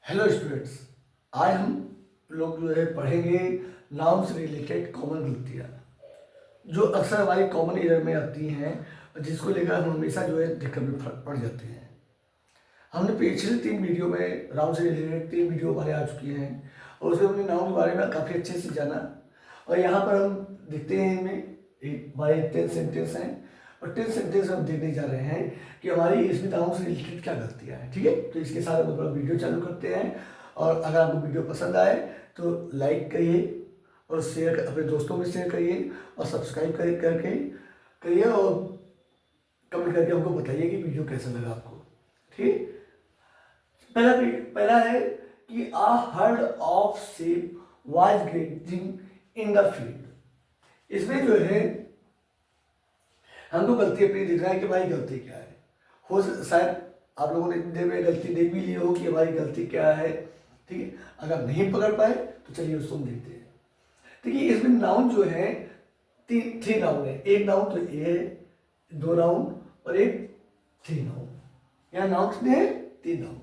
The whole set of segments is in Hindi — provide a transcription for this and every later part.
हेलो स्टूडेंट्स, आज हम लोग जो है पढ़ेंगे नाउन से रिलेटेड कॉमन गलतियाँ जो अक्सर हमारी कॉमन एरर में आती हैं और जिसको लेकर हम हमेशा जो है दिक्कत में पड़ जाते हैं। हमने पिछले 3 वीडियो में नाउन से रिलेटेड 3 वीडियो हमारे आ चुकी हैं और उसमें हमने नाउन के बारे में काफ़ी अच्छे से जाना। और यहाँ पर हम देखते हैं इनमें हमारे 10 सेंटेंस हैं और 10 सेंटेंस हम देखने जा रहे हैं कि हमारी इसमें नाउन से रिलेटेड क्या गलतियाँ हैं। ठीक है, तो इसके साथ हम अपना वीडियो चालू करते हैं। और अगर आपको वीडियो पसंद आए तो लाइक करिए और शेयर अपने दोस्तों में शेयर करिए और सब्सक्राइब करके करिए और कमेंट करके हमको बताइए कि वीडियो कैसा लगा आपको। ठीक, पहला पहला है कि a herd of sheep was grazing in the field. इसमें जो है हमको गलती अपनी दिख रहा है कि भाई गलती क्या है। हो शायद आप लोगों ने इतनी देर में गलती देख भी ली हो कि हमारी गलती क्या है। ठीक है, अगर नहीं पकड़ पाए तो चलिए उसको हम देखते हैं। देखिए इसमें नाउन जो है थ्री नाउन है। एक नाउन तो ए है, 2 नाउन और एक 3 नाउन। यहाँ नाउन कितने हैं? 3 नाउन।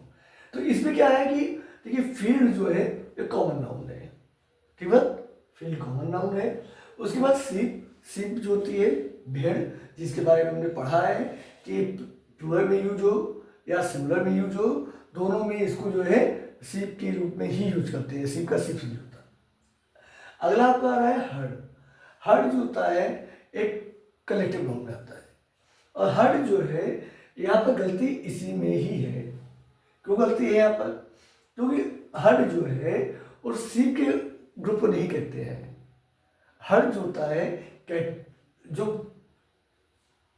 तो इसमें क्या है कि देखिए फील्ड जो है ये कॉमन नाउन है। ठीक है, फील्ड कॉमन नाउन है। उसके बाद सीप जो होती है भेड़, जिसके बारे में हमने पढ़ा है कि प्लूरल में यूज हो या सिंगुलर में यूज हो, दोनों में इसको जो है सीप के रूप में ही यूज करते हैं। सीप का सीप यूज होता है। अगला आपका आ रहा है हर्ड। हर्ड जो होता है एक कलेक्टिव नाउन में आता है और हर्ड जो है यहाँ पर गलती इसी में ही है। क्यों गलती है यहाँ पर? क्योंकि हर्ड जो है और सीप के ग्रुप को नहीं कहते हैं। हर्ड जो होता है जो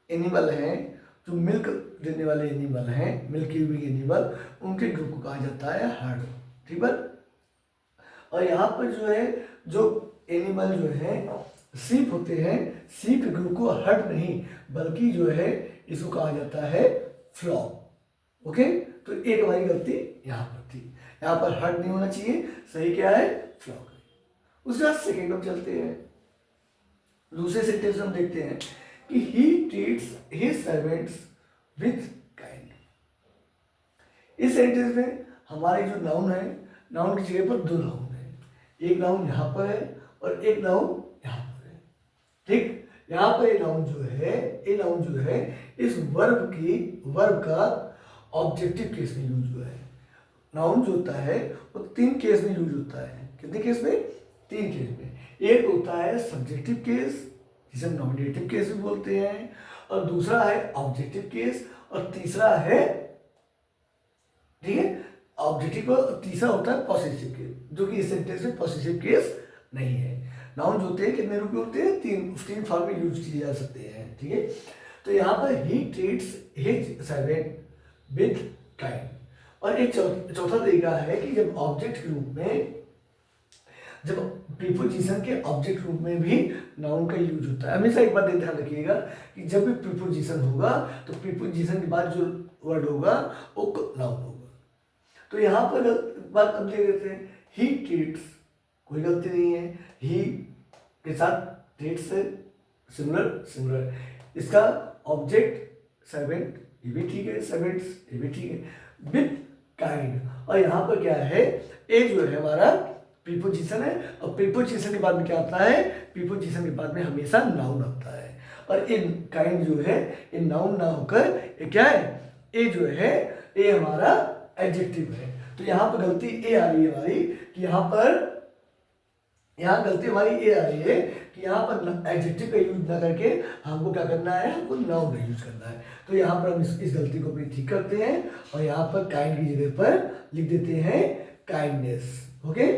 एनिमल हैं, जो मिल्क देने वाले एनिमल हैं, मिल्क गिविंग एनिमल, उनके ग्रुप को कहा जाता है हर्ड। ठीक है, और यहाँ पर जो है जो एनिमल जो है सीप होते हैं, सीप ग्रुप को हर्ड नहीं बल्कि जो है इसको कहा जाता है फ्लॉक। ओके, तो एक हमारी गलती यहाँ पर थी। यहाँ पर हर्ड नहीं होना चाहिए, सही क्या है? फ्लॉक। उसके बाद सेकेंड हम चलते हैं। दूसरे सेंटेंस हम देखते हैं कि ही treats his servants with kind. इस सेंटेंस में हमारे जो नाउन है, नाउन की जगह पर 2 नाउन है। एक नाउन यहाँ पर है और एक नाउन यहाँ पर है। ठीक, यहाँ पर ये नाउन जो है इस वर्ब का ऑब्जेक्टिव केस में यूज हुआ है। नाउन जो होता है वो 3 केस में यूज होता है। कितने केस में? 3 केस में। एक होता है सब्जेक्टिव केस, जिसे हम नॉमिनेटिव केस भी बोलते हैं, और दूसरा है ऑब्जेक्टिव केस, और तीसरा है, ठीक है, ऑब्जेक्टिव और तीसरा होता है पॉसेसिव केस, जो कि इस सेंटेंस में पॉसेसिव केस नहीं है। नाउन जो होते हैं कितने रूप में होते हैं? 3 फॉर्म में यूज किए जा सकते हैं। ठीक है, तो यहाँ पर ही treats his servant with kind. और एक चौथा तरीका है कि जब ऑब्जेक्ट के रूप में, जब प्रीपोजिशन के ऑब्जेक्ट रूप में भी नाउन का यूज होता है। हमेशा एक बात ध्यान रखिएगा कि जब भी प्रीपोजिशन होगा तो प्रीपोजिशन के बाद जो वर्ड होगा वो नाउन होगा। तो यहाँ पर बात हम ले लेते हैं ही ट्रीट्स, कोई गलती नहीं है। ही के साथ ट्रीट्स है, सिमिलर। इसका ऑब्जेक्ट सर्वेंट, ये भी ठीक है, सर्वेंट्स ये भी ठीक है, विथ काइंड। और यहाँ पर क्या है? ए जो है हमारा प्रीपोजिशन है और प्रीपोजिशन के बाद में क्या आता है? प्रीपोजिशन के बाद में हमेशा नाउन आता है। और इन काइंड जो है इन नाउन ना होकर ये क्या है? ए जो है ए हमारा एडजेक्टिव है। तो यहाँ पर गलती ए आ रही है हमारी कि यहाँ गलती हमारी ये आ रही है कि यहाँ पर एडजेक्टिव का यूज ना करके हमको क्या करना है? हमको नाउन का यूज करना है। तो यहाँ पर हम इस गलती को अपनी ठीक करते हैं और यहाँ पर काइंड की जगह पर लिख देते हैं काइंडनेस। ओके,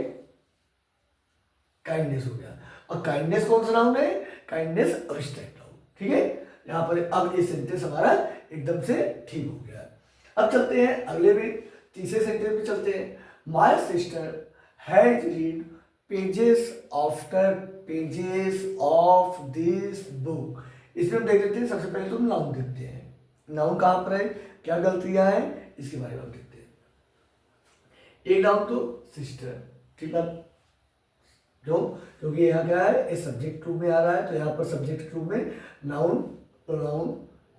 काइंडनेस हो गया। और काइंडनेस कौन सा नाउन है? Kindness abstract noun. ठीक है, यहाँ पर अब ये सेंटेंस हमारा एकदम से ठीक हो गया। अब चलते हैं अगले में, तीसरे सेंटेंस में चलते हैं। My sister has read pages after pages of this book. इसमें हम देख लेते हैं, सबसे पहले तो हम नाउन देखते हैं। नाउन कहाँ पर है, क्या गलतियां हैं, इसके बारे में हम देखते हैं। एक नाउन तो सिस्टर, ठीक है, क्योंकि यहाँ क्या है? इस सब्जेक्ट रूप में आ रहा है, तो यहाँ पर सब्जेक्ट रूप में नाउन प्रोनाउन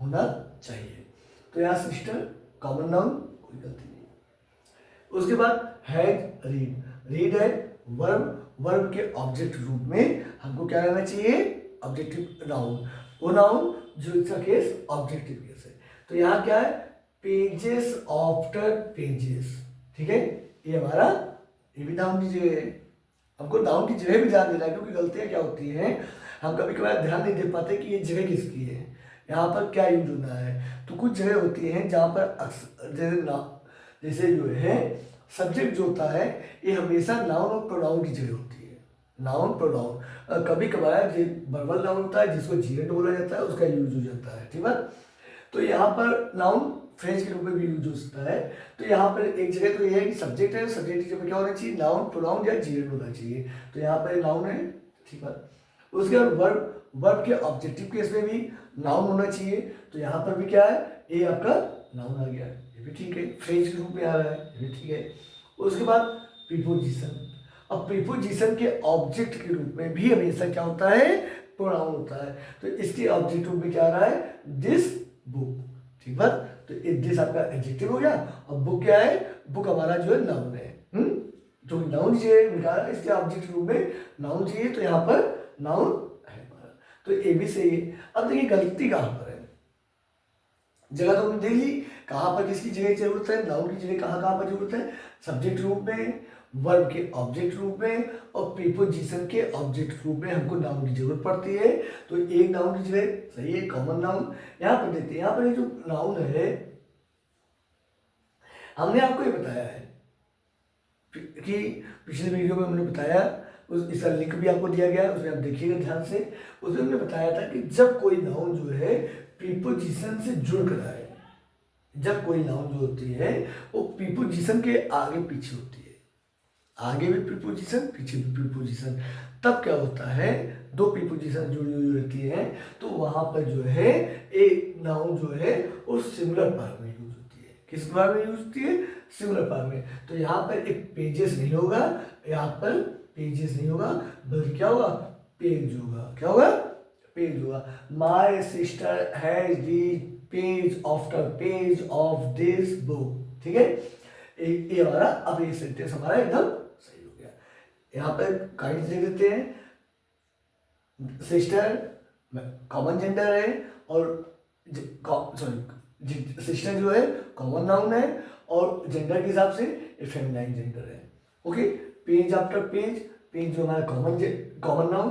होना चाहिए। तो यहाँ सिस्टर कॉमन नाउन, कोई गलती नहीं। उसके बाद हैज रीड, रीड है वर्ब, वर्ब के ऑब्जेक्ट रूप में हमको क्या रहना चाहिए, ऑब्जेक्टिव नाउन, वो नाउन जो इसका केस ऑब्जेक्टिव केस है। तो यहाँ क्या है, पेजेस आफ्टर पेजेस, ठीक है, ये हमारा ये भी नाउन की जगह है। हमको नाउन की जगह भी ध्यान देना है, क्योंकि गलतियाँ क्या होती हैं, हम कभी कभार ध्यान नहीं दे पाते कि ये जगह किसकी है, यहाँ पर क्या यूज होना है। तो कुछ जगह होती हैं जहाँ पर जैसे जो है सब्जेक्ट जो होता है ये हमेशा नाउन और प्रोनाउन की जगह होती है, नाउन प्रोनाउन। कभी कभार जो वर्बल नाउन होता है जिसको जीरेंट बोला जाता है उसका यूज हो जाता है, ठीक है। तो यहाँ पर नाउन फ्रेज के रूप में भी यूज हो सकता है। तो यहाँ पर एक जगह तो ये है कि सब्जेक्ट है, सब्जेक्ट की जगह क्या होना चाहिए, नाउन प्रोनाउन या जीरेंट होना चाहिए। तो यहाँ पर नाउन है, ठीक है। उसके बाद वर्ब, वर्ब के ऑब्जेक्टिव केस में भी नाउन होना चाहिए। तो यहाँ पर भी क्या है, ये आपका नाउन आ गया, ये भी ठीक है, फ्रेज के रूप में आ रहा है, ये भी ठीक है। उसके बाद प्रीपोजिशन, अब प्रीपोजिशन के ऑब्जेक्ट के रूप में भी हमेशा क्या होता है, प्रोनाउन होता है। तो इसके ऑब्जेक्ट रूप में क्या आ रहा है, दिस बुक, ठीक है। तो दिस आपका एडजेक्टिव हो गया, और बुक क्या है, बुक हमारा जो है नाउन है। जो नाउन चाहिए निकाला, इसके ऑब्जेक्ट रूप में नाउन चाहिए, तो यहाँ पर नाउन है हमारा। तो ये भी सही है। अब देखिए गलती कहाँ पर है, जगह तो हमने देख ली, कहाँ पर किसकी जगह जरूरत है, नाउन की जगह कहाँ कहाँ पर जरूरत है, सब्जेक्ट रूप में, वर्ब के ऑब्जेक्ट रूप में, और प्रीपोजिशन के ऑब्जेक्ट रूप में हमको नाउन की जरूरत पड़ती है। तो एक नाउन की जगह सही है, कॉमन नाउन यहाँ पर देते हैं। यहाँ पर ये जो नाउन है हमने आपको ये बताया है कि पिछले वीडियो में हमने बताया, इसका लिंक भी आपको दिया गया है, उसमें आप देखिएगा ध्यान से। उसमें हमने बताया था कि जब कोई नाउन जो है प्रीपोजिशन से जुड़ कर आए, जब कोई नाउन जो होती है वो प्रीपोजिशन के आगे पीछे होती है, आगे भी प्रीपोजिशन पीछे भी प्रीपोजिशन, तब क्या होता है, दो प्रीपोजिशन जुड़ी हुई रहती हैं, तो वहां पर जो है एक नाउन जो है वो सिंगुलर फॉर्म में यूज होती है। किस फॉर्म में यूज होती है, सिंगुलर फॉर्म में। तो यहाँ पर एक पेजेस नहीं होगा, यहाँ पर पेजेस नहीं होगा, बल्कि क्या होगा, पेज होगा। क्या होगा, पेज होगा। My sister has read page after page of this book, ठीक है। ये हमारा, अब ये सेंटेंस हमारा एकदम सही हो गया। यहाँ पर काइंड दे देते हैं, सिस्टर कॉमन जेंडर है, और सॉरी सिस्टर जो है कॉमन नाउन है, और जेंडर के हिसाब से ये फेमिनाइन जेंडर है। Okay, page after page, page जो हमारा common noun,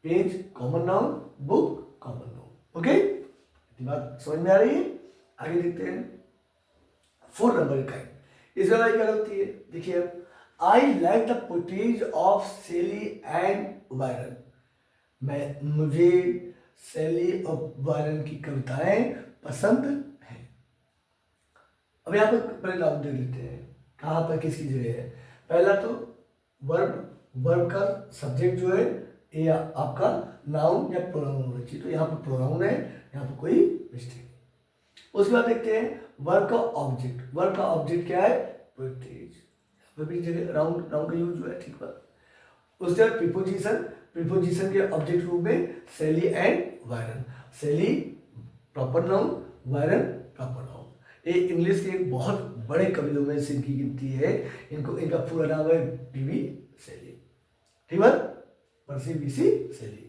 page common noun, book common noun. Okay, बात समझ में आ रही है। आगे देखते हैं 4 नंबर का, इस वाला क्या होती है, देखिए अब, I like the poetries of Shelley and Byron, मुझे शेली और बायरन की कविताएं पसंद हैं। अब यहाँ पर पहले नाउन दे लेते हैं, कहाँ पर किसकी जगह है। पहला तो वर्ब, वर्ब का सब्जेक्ट जो है ये आपका नाउन या प्रोनाउन होना चाहिए, तो यहाँ पर प्रोनाउन है, यहाँ पर कोई मिस्टेक नहीं। उसके बाद देखते हैं वर्ब का ऑब्जेक्ट, वर्ब का ऑब्जेक्ट क्या है, पोएट्रीज, भी जगह नाउन का यूज हुआ है, ठीक है। उसके बाद प्रीपोजिशन, प्रीपोजिशन के ऑब्जेक्ट रूप में Shelley and Byron, Shelley proper noun, Byron proper noun. ये इंग्लिश के एक बहुत बड़े कवियों में से इनकी गिनती है, इनको, इनका पूरा नाम है पीवी शेली, ठीक है, पर्सी बीसी शेली।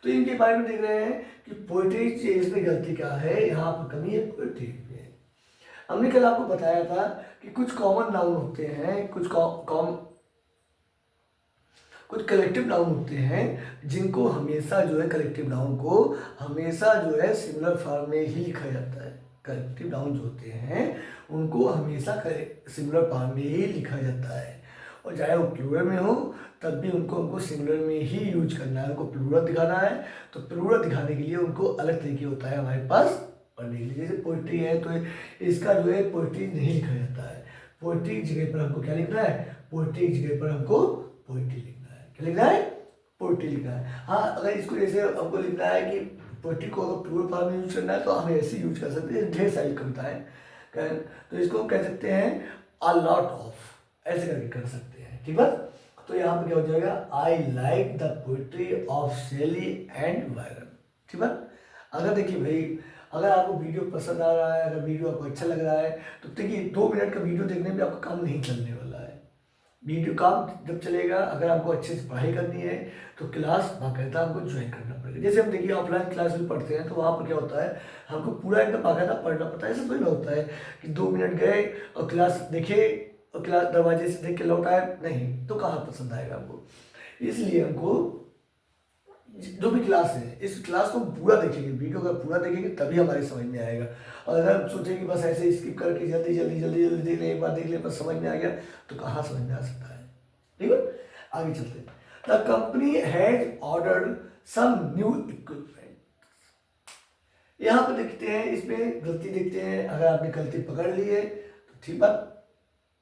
तो इनके बारे में देख रहे हैं कि पोएट्री, इसमें गलती क्या है, यहाँ पर कमी है पोएट्री में। हमने कल आपको बताया था कि कुछ कॉमन नाउन होते हैं, कुछ कलेक्टिव नाउन होते हैं, जिनको हमेशा जो है, कलेक्टिव नाउन को हमेशा जो है सिंगुलर फॉर्म में ही लिखा जाता है। कलेक्टिव नाउन जो होते हैं उनको हमेशा सिंगुलर फॉर्म में ही लिखा जाता है, और चाहे वो प्लूरल में हो तब भी उनको सिंगुलर में ही यूज करना है। उनको प्लूरल दिखाना है तो प्लूरल दिखाने के लिए उनको अलग तरीके होता है हमारे पास पढ़ने के लिए। जैसे पोइट्री है तो इसका जो है पोइट्री नहीं लिखा जाता है, पोइट्री की जगह पर हमको क्या लिखना है, पोइट्री की जगह पर हमको पोइट्री लिखना है। क्या लिखना है, पोइट्री लिखना है। हाँ, अगर इसको जैसे हमको लिखना है कि पोइट्री को अगर प्लूरल फॉर्म में यूज करना है तो हम ऐसे यूज कर सकते हैं, ढेर सारी कविताएं, तो इसको हम कह सकते हैं अ लॉट ऑफ, ऐसे करके कर सकते हैं, ठीक है। तो यहाँ पे क्या हो जाएगा, I like the poetry of Shelley and Byron, ठीक है। अगर देखिए भाई अगर आपको वीडियो पसंद आ रहा है, अगर वीडियो आपको अच्छा लग रहा है तो देखिए 2 मिनट का वीडियो देखने में आपका काम नहीं चलने वाला है। वीडियो काम जब चलेगा, अगर आपको अच्छे से पढ़ाई करनी है तो क्लास बाकायदा आपको ज्वाइन करना पड़ेगा। जैसे हम देखिए ऑफलाइन क्लास में पढ़ते हैं तो वहाँ पर क्या होता है, हमको पूरा एकदम बाकायदा पढ़ना पड़ता है। ऐसा थोड़ी ना होता है कि 2 मिनट गए और क्लास देखे और क्लास दरवाजे से देख के लौट आए, नहीं तो कहाँ पसंद आएगा आपको। इसलिए हमको जो भी क्लास है इस क्लास को पूरा देखेंगे, वीडियो का पूरा देखेंगे तभी हमारी समझ में आएगा। और अगर हम सोचें कि बस ऐसे स्किप करके जल्दी जल्दी जल्दी जल्दी देख लें, एक बार देख लें बस समझ में आ गया, तो कहाँ समझ में आ सकता है। ठीक है, आगे चलते हैं। The company has ordered some new equipment. यहाँ पर देखते हैं, इसमें गलती देखते हैं। अगर आपने गलती पकड़ ली है तो ठीक बात,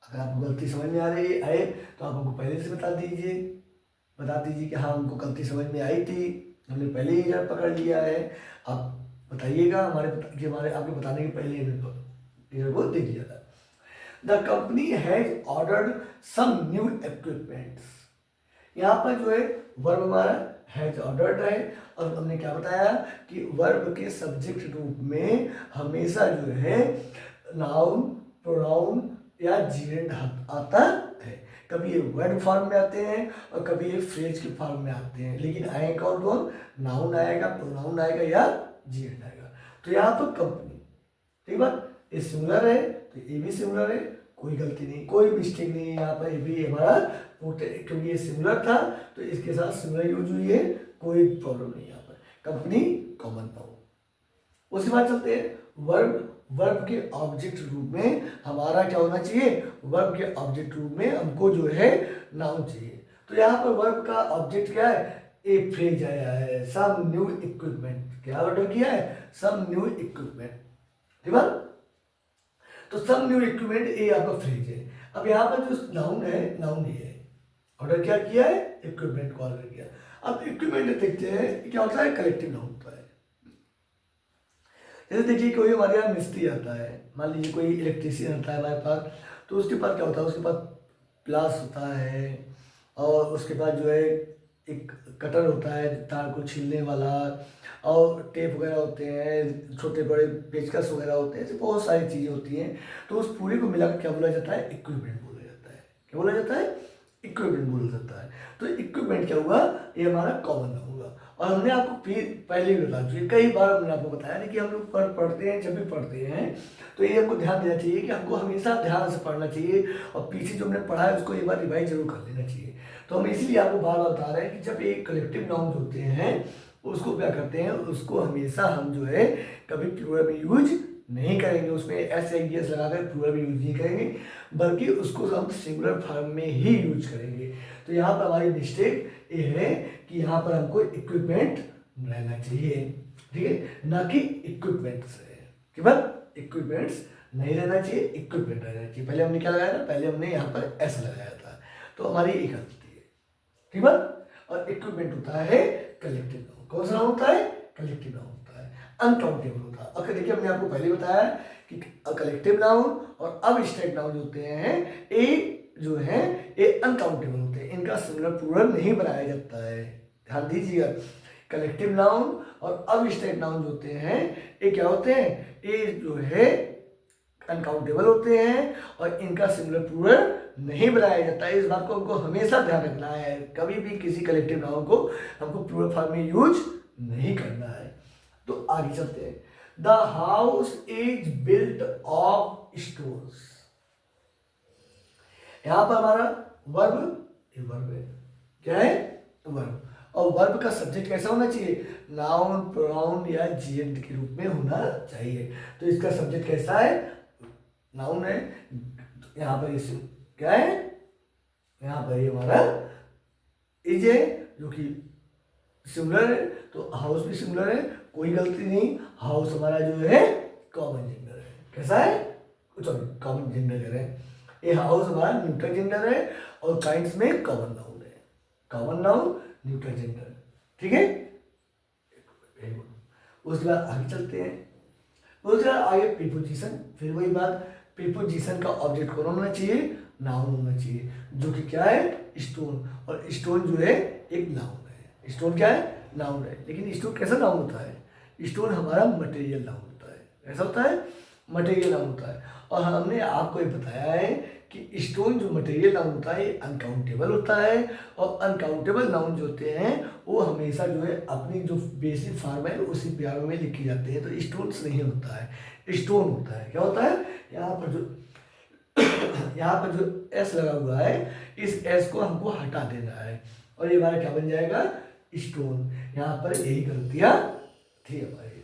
अगर आपको गलती समझ में आ रही है तो आप हमको पहले से बता दीजिए कि हाँ हमको गलती समझ में आई थी, हमने पहले ही जब पकड़ लिया है। आप बताइएगा, हमारे आपके बताने के पहले हमने को देख लिया था। The company has ordered some new equipments. यहाँ पर जो है वर्ब हमारा हैज ऑर्डर्ड है, और हमने क्या बताया कि वर्ब के सब्जेक्ट रूप में हमेशा जो है नाउन, प्रोनाउन या जीरेंड आता है। कभी ये वर्ड फॉर्म में आते हैं और कभी ये फ्रेज के फॉर्म में आते हैं, लेकिन आएगा कौन? नाउन आएगा, प्रोनाउन आएगा या जीरेंड आएगा। तो यहाँ पर कंपनी, ठीक बात, ये सिमिलर है तो ये भी सिमिलर है, कोई गलती नहीं, कोई मिस्टेक नहीं है यहाँ पर। ये भी हमारा क्योंकि ये सिमिलर था तो इसके साथ सिमिलर यूज हुई है, कोई प्रॉब्लम नहीं यहाँ पर। Company common noun. उसके बाद चलते हैं वर्ब के ऑब्जेक्ट रूप में हमारा क्या होना चाहिए, वर्ब के ऑब्जेक्ट रूप में हमको जो है नाउन चाहिए। तो यहाँ पर वर्ब का ऑब्जेक्ट क्या है, एक फ्रेज आया है, सम न्यू इक्विपमेंट। क्या ऑर्डर किया है, सम न्यू इक्विपमेंट, ठीक है। तो सम न्यू इक्विपमेंट ये आपका फ्रेज है। अब यहाँ पर जो नाउन है, नाउन ये है, ऑर्डर क्या किया है, इक्विपमेंट को ऑर्डर किया। अब इक्विपमेंट देखते हैं क्या होता है, कलेक्टिव नाउन होता है। जैसे देखिए कोई हमारे यहाँ मिस्त्री आता है, मान लीजिए कोई इलेक्ट्रीशियन आता है हमारे पास, तो उसके पास क्या होता है, उसके पास प्लास होता है और उसके बाद जो है एक कटर होता है तार को छीलने वाला, और टेप वगैरह होते हैं, छोटे बड़े पेचकस वगैरह होते हैं, ऐसे बहुत सारी चीज़ें होती हैं। तो उस पूरे को मिलाकर क्या बोला जाता है, इक्विपमेंट बोला जाता है। क्या बोला जाता है, इक्विपमेंट बोला जाता है। तो इक्विपमेंट क्या हुआ, ये हमारा कॉमन नाउन हुआ। और हमने आपको पहले भी बता चुके, कई बार हमने आपको बताया नहीं कि हम लोग पढ़ते हैं, जब भी पढ़ते हैं तो ये हमको ध्यान देना चाहिए कि हमको हमेशा ध्यान से पढ़ना चाहिए, और पीछे जो हमने पढ़ा है उसको एक बार रिवाइज जरूर कर लेना चाहिए। तो हम इसीलिए आपको बार बार बता रहे हैं कि जब एक कलेक्टिव नाउन होते हैं उसको क्या करते हैं, उसको हमेशा हम जो है कभी प्लूरल में यूज नहीं करेंगे, उसमें एस या एस लगाकर प्लूरल में यूज नहीं करेंगे, बल्कि उसको हम सिंगुलर फॉर्म में ही यूज करेंगे। तो यहाँ पर हमारी मिस्टेक ये है कि यहाँ पर हमको इक्विपमेंट रहना चाहिए, ठीक है, ना कि इक्विपमेंट्स है। केवल इक्विपमेंट्स नहीं रहना चाहिए, इक्विपमेंट रहना चाहिए। पहले हमने क्या लगाया था, पहले हमने यहाँ पर ऐसा लगाया था, तो हमारी एक गलती है, ठीक है। और इक्विपमेंट होता है कलेक्टिव नाउन। कौन सा होता है, कलेक्टिव नाउन होता है, अनकाउंटेबल होता है। और देखिए हमने आपको पहले बताया कि कलेक्टिव नाउन और अबस्ट्रैक्ट नाउन होते हैं, ये जो है ये अनकाउंटेबल होते हैं, इनका सिंगुलर प्लूरल नहीं बनाया जाता है। ध्यान दीजिएगा, कलेक्टिव नाउन और अबस्ट्रैक्ट नाउन होते हैं, ये क्या होते हैं, ये जो है अनकाउंटेबल होते हैं और इनका सिंगुलर प्लूरल नहीं बनाया जाता है। इस बात को हमको हमेशा ध्यान रखना है, कभी भी किसी कलेक्टिव नाउन को हमको प्लूरल फॉर्म में यूज नहीं करना है। तो आगे चलते हैं। The house is built of stones. यहां पर हमारा वर्ब है, क्या है, वर्ब। और वर्ब का सब्जेक्ट कैसा होना चाहिए, नाउन, प्रोनाउन या जीएंड के रूप में होना चाहिए। तो इसका सब्जेक्ट कैसा है, नाउन है। यहाँ पर इस क्या है, यहाँ पर ये हमारा इज है जो कि सिंगुलर है, तो हाउस भी सिंगुलर है, कोई गलती नहीं। हाउस हमारा जो है कॉमन जेंडर है, कैसा है, सॉरी कॉमन जेंडर कह रहे हैं। ये हाउस हमारा न्यूट्रल जेंडर है और काइंड्स में कॉमन नाउन है, कॉमन नाउन न्यूट्रल जेंडर, ठीक है। उसके बाद आगे चलते हैं। उसके बाद आगे प्रीपोजिशन, फिर वही बात, प्रीपोजिशन का ऑब्जेक्ट कौन होना चाहिए, नाउन होना चाहिए, जो कि क्या है, स्टोन। और स्टोन जो है एक नाउन है, स्टोन क्या है, नाउन है। लेकिन स्टोन कैसा नाउन होता है, स्टोन हमारा मटेरियल नाउन होता ऐसा होता है, मटेरियल नाउन होता है। और हमने आपको ये बताया है कि स्टोन जो मटेरियल नाउन होता है अनकाउंटेबल होता है, और अनकाउंटेबल नाउन जो होते हैं वो हमेशा जो है अपनी जो बेसिक फॉर्म है उसी प्यार में लिखे जाते हैं। तो स्टोन्स नहीं होता है, स्टोन होता है। क्या होता है, यहाँ पर जो यहाँ पर जो एस लगा हुआ है इस एस को हमको हटा देना है और ये हमारा क्या बन जाएगा, स्टोन। यहाँ पर यही गलतियाँ थी हमारी।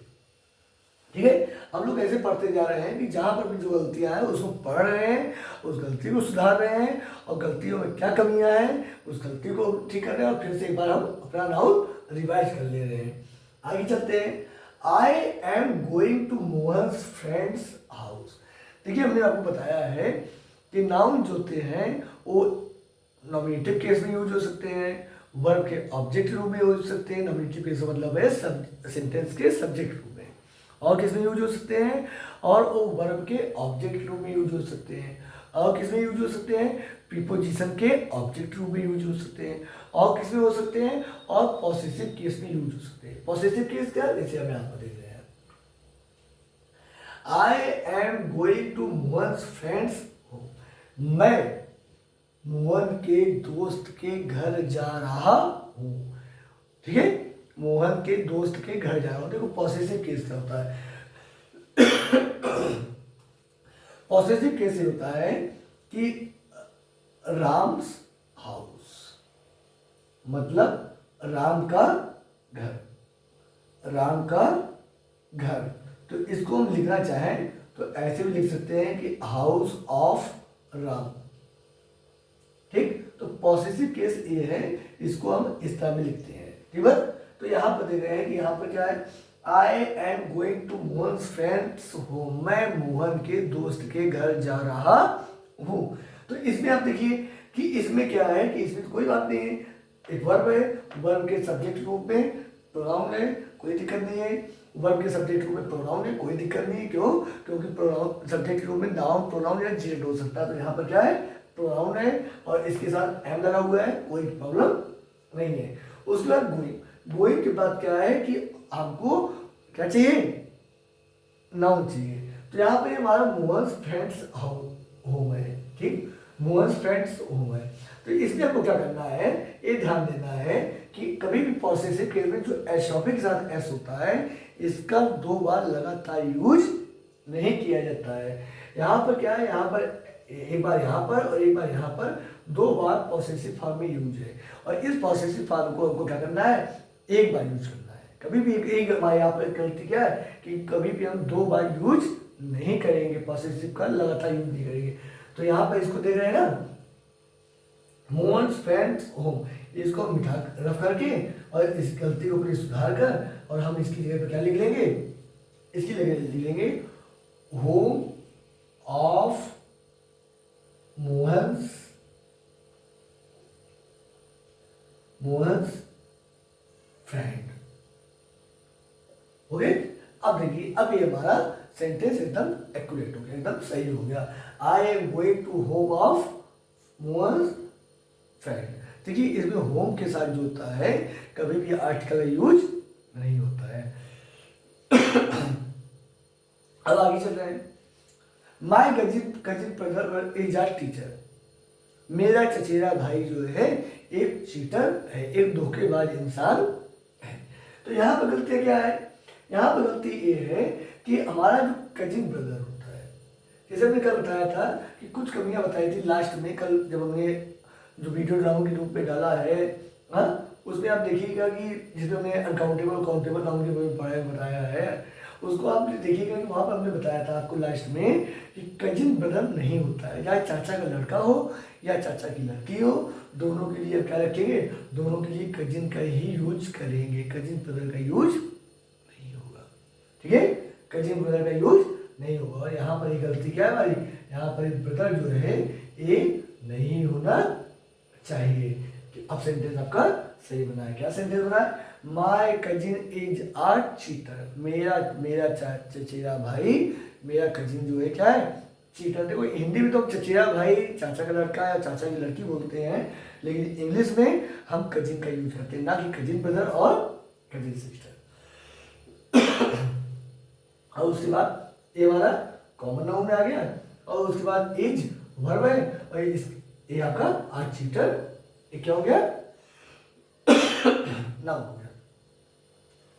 ठीक है, हम लोग ऐसे पढ़ते जा रहे हैं कि जहाँ पर भी जो गलतियाँ हैं उसको पढ़ रहे हैं, उस गलती को सुधार रहे हैं, और गलतियों में क्या कमियाँ हैं उस गलती को ठीक कर रहे हैं, और फिर से एक बार हम अपना नाउन रिवाइज कर ले रहे हैं। आगे चलते हैं। I am going to Mohan's friends house. देखिए, हमने आपको बताया है कि नाउन जो होते हैं वो नॉमिनेटिव केस में यूज हो सकते हैं, वर्ब के ऑब्जेक्ट रूप में यूज हो सकते हैं, नॉमिनेटिव केस का मतलब है सेंटेंस के सब्जेक्ट रूप में, और किस में यूज हो सकते हैं, और वो वर्ब के ऑब्जेक्ट रूप में यूज हो सकते हैं, और किस में यूज हो सकते हैं, प्रीपोजिशन के ऑब्जेक्ट रूप में यूज हो सकते हैं, और किस में हो सकते हैं, और पॉसेसिव केस में यूज हो सकते हैं। पॉसेसिव केस क्या, जैसे हमें यहाँ पर देख रहे हैं, I am going to Mohan's friends home. मैं मोहन के दोस्त के घर जा रहा हूँ। ठीक है, मोहन के दोस्त के घर जा रहा हूँ। देखो पॉसेसिव केस क्या होता है, पॉसेसिव केस ये होता है कि राम्स हाउस, मतलब राम का घर, राम का घर। तो इसको हम लिखना चाहें तो ऐसे भी लिख सकते हैं कि हाउस ऑफ राम। ठीक, तो पॉसेसिव केस ये है, इसको हम इस तरह में लिखते हैं। ठीक है, तो यहाँ पर देख रहे हैं कि यहाँ पर क्या है, I am going to Mohan's friends home. मैं मोहन के दोस्त के घर जा रहा हूँ। तो इसमें आप देखिए कि इसमें क्या है कि इसमें तो कोई बात नहीं है, एक वर्ब है, वर्ब के सब्जेक्ट रूप में प्रोनाउन है, कोई दिक्कत नहीं है। वर्ब के सब्जेक्ट रूप में प्रोनाउन है, कोई दिक्कत नहीं है। क्यों, क्योंकि प्रोनाउन सब्जेक्ट रूप में नाउन प्रोनाउन या जेड हो सकता है। तो यहाँ पर क्या है, प्रोनाउन है और इसके साथ एम लगा हुआ है, कोई प्रॉब्लम नहीं है। उसके बाद गोइंग, गोइंग के बाद क्या है कि आपको क्या चाहिए, नाउन चाहिए। तो यहाँ पे हमारा मोहन्स फ्रेंड्स होम है। ठीक, मोहन्स फ्रेंड्स होम है। तो इसमें आपको क्या करना है, ये ध्यान देना है कि कभी भी पॉसेसिव केस में जो एस्ट्रोफी के साथ एस होता है इसका दो बार लगातार यूज नहीं किया जाता है। यहाँ पर क्या है, यहाँ पर एक बार यहाँ पर और एक बार यहाँ पर, दो बार पॉसेसिव फॉर्म में यूज है। और इस पॉसेसिव फॉर्म को हमको क्या करना है, एक बार यूज करना है। कभी भी एक बार, यहाँ पर गलती क्या है कि कभी भी हम दो बार यूज नहीं करेंगे, पॉसेसिव का लगातार यूज नहीं करेंगे। तो यहाँ पर इसको देख रहे हैं ना, मोहन्स फ्रेंड्स होम, इसको हम मिटा रफ करके और इस गलती को फिर सुधार कर और हम इसकी जगह पर क्या लिख लेंगे, इसकी जगह लिख लेंगे home of Mohan's friend. Okay, अब देखिए, अब ये हमारा सेंटेंस एकदम एक्यूरेट हो गया, एकदम सही हो गया। I am going to home of Mohan's friend. देखिए, इसमें होम के साथ जो होता है कभी भी आर्टिकल यूज नहीं होता है। अब आगे चल रहे हैं। My cousin brother is a teacher. मेरा चचेरा भाई जो है एक चीटर है, एक धोखेबाज इंसान है। तो यहाँ पर गलती क्या है, यहाँ पर गलती ये है कि हमारा जो कजिन ब्रदर होता है, जैसे हमने कल बताया था कि कुछ कमियां बताई थी लास्ट में, कल जब हमने जो वीडियो ड्रामा के रूप में डाला है, हाँ, उसमें आप देखिएगा कि जिसमें हमने अनकाउंटेबल काउंटेबल नाउन के बारे में बताया है, उसको आप देखिएगा कि वहाँ पर हमने बताया था आपको लास्ट में कि कजिन ब्रदर नहीं होता है, या चाचा का लड़का हो या चाचा की लड़की हो, दोनों के लिए क्या रखेंगे, दोनों के लिए कजिन का ही यूज करेंगे, कजिन ब्रदर का यूज नहीं होगा। ठीक है, कजिन ब्रदर का यूज नहीं होगा। और यहाँ पर ये गलती क्या है हमारी, यहाँ पर ब्रदर जो है ये नहीं होना चाहिए। कि अब सेंटेंस आपका सही बना है। क्या सेंटेंस बना है, my cousin is a cheater. मेरा चचेरा भाई, मेरा कजिन जो है क्या है, चीटर। देखो हिंदी में तो हम चचेरा भाई चाचा का लड़का या चाचा की लड़की बोलते हैं, लेकिन इंग्लिश में हम कजिन का यूज करते हैं, ना कि कजिन ब्रदर और कजिन सिस्टर। और उसके बाद ये हमारा कॉमन नाउन आ गया, और उसके बाद इज वर्ब है, और ये आपका आर्टिकल, ये क्या हो गया, नाउन हो गया।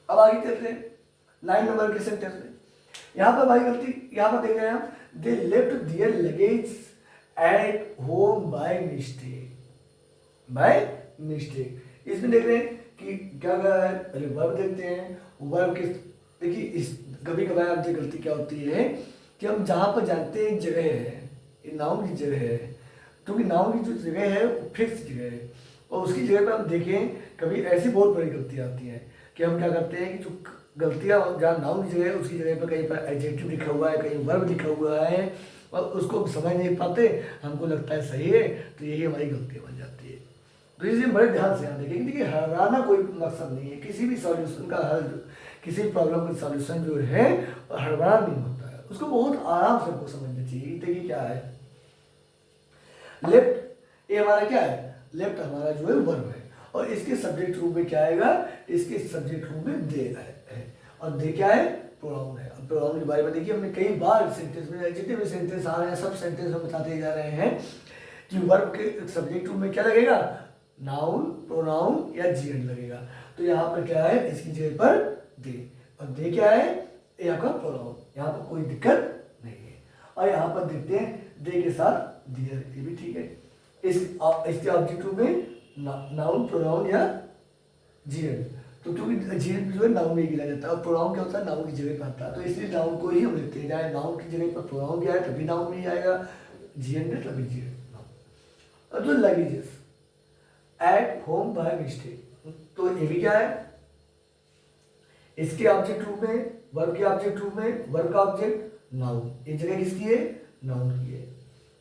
अब आगे चलते हैं 9 नंबर के सेंटेंस में। यहाँ पर भाई गलती, यहाँ पर देख रहे हैं हम, they left their luggage at home by mistake. इसमें देख रहे हैं कि क्या क्या है, पहले वर्ब देखते हैं। वर्ब के देखिए, इस कभी कभार आपसे गलती क्या होती है कि हम जहाँ पर जानते हैं जगह है, ये नाउन की जगह है, क्योंकि नाउन की जो जगह है वो फिक्स जगह है, और उसकी जगह पर हम देखें कभी ऐसी बहुत बड़ी गलतियाँ आती हैं कि हम क्या करते हैं कि जो गलतियाँ जहाँ नाउन की जगह है उसकी जगह पर कहीं पर एडजेक्टिव लिखा हुआ है, कहीं वर्ब लिखा हुआ है, और उसको हम समझ नहीं पाते, हमको लगता है सही है, तो यही हमारी गलती बन जाती है। तो इसलिए बड़े ध्यान से यहाँ देखेंगे। देखिए, हराना कोई मकसद नहीं है, किसी भी सॉल्यूशन का हल, किसी प्रॉब्लम का सॉल्यूशन जो है हड़बड़ा नहीं होता है, उसको बहुत आराम से हमको समझना चाहिए। देखिए क्या है, लेफ्ट, ये हमारा क्या है, लेफ्ट हमारा जो है वर्ब है, और इसके सब्जेक्ट रूप में क्या आएगा, इसके सब्जेक्ट रूप में दे है, और दे क्या है, प्रोनाउन है। अब प्रोनाउन के बारे में देखिए, हमने कई बार सेंटेंस में, जितने भी सेंटेंस आ रहे हैं सब सेंटेंस हम बताते जा रहे हैं कि वर्ब के सब्जेक्ट रूप में क्या लगेगा, नाउन, प्रोनाउन या जीएन लगेगा। तो यहाँ पर क्या है, इसकी जगह पर दे, और दे क्या है, ये आपका प्रोनाउन, यहाँ पर कोई दिक्कत नहीं है। और यहाँ पर देखते हैं दे के साथ डियर, ये भी ठीक है। इसके ऑब्जेक्ट रूप में नाउन, प्रोनाउन या जीएन, तो क्योंकि जीएन जो है नाउन में गिना जाता है, और प्रोनाउन क्या होता है, नाउन की जगह पर आता है, तो इसलिए नाउन को ही हम लेते हैं, चाहे नाउन की जगह पर प्रोनाउन भी आए तभी नाउन में ही आएगा, जीएन में तभी जीएन। और जो luggages eight home by mistake, तो ये भी क्या है, इसके ऑब्जेक्ट रूप में, वर्ब के ऑब्जेक्ट रूप में, वर्ब का ऑब्जेक्ट नाउन, ये जगह किसकी है, नाउन की है।